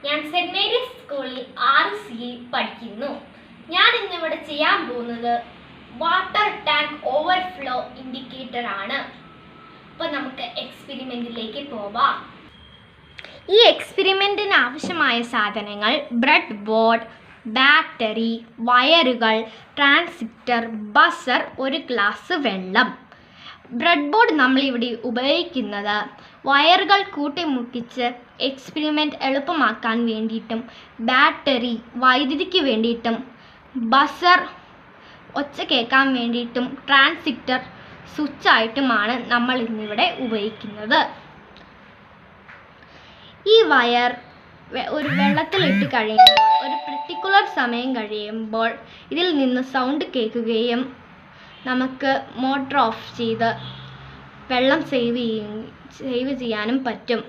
ഞാൻ saint Mary's സ്കൂളിൽ 6C പഠിക്കുന്നു. ഞാൻ ഇന്നിവിടെ ചെയ്യാൻ പോകുന്നത് വാട്ടർ ടാങ്ക് ഓവർഫ്ലോ ഇൻഡിക്കേറ്റർ ആണ്. അപ്പോൾ നമുക്ക് എക്സ്പെരിമെന്റിലേക്ക് പോവാം. ഈ എക്സ്പെരിമെന്റിന് ആവശ്യമായ സാധനങ്ങൾ ബ്രെഡ് ബോർഡ്, ബാറ്ററി, വയറുകൾ, ട്രാൻസിസ്റ്റർ, ബസർ, ഒരു ഗ്ലാസ് വെള്ളം. ബ്രെഡ് ബോർഡ് നമ്മളിവിടെ ഉപയോഗിക്കുന്നത് വയറുകൾ കൂട്ടിമുട്ടിച്ച് എക്സ്പെരിമെൻറ്റ് എളുപ്പമാക്കാൻ വേണ്ടിയിട്ടും, ബാറ്ററി വൈദ്യുതിക്ക് വേണ്ടിയിട്ടും, ബസർ ഒച്ച കേൾക്കാൻ വേണ്ടിയിട്ടും, ട്രാൻസിസ്റ്റർ സ്വിച്ചായിട്ടുമാണ് നമ്മൾ ഇന്നിവിടെ ഉപയോഗിക്കുന്നത്. ഈ വയർ ഒരു വെള്ളത്തിലിട്ട് കഴിയുമ്പോൾ ഒരു പർട്ടിക്കുലർ സമയം കഴിയുമ്പോൾ ഇതിൽ നിന്ന് സൗണ്ട് കേൾക്കുകയും നമുക്ക് മോട്ടർ ഓഫ് ചെയ്ത് വെള്ളം സേവ് ചെയ്യാനും പറ്റും.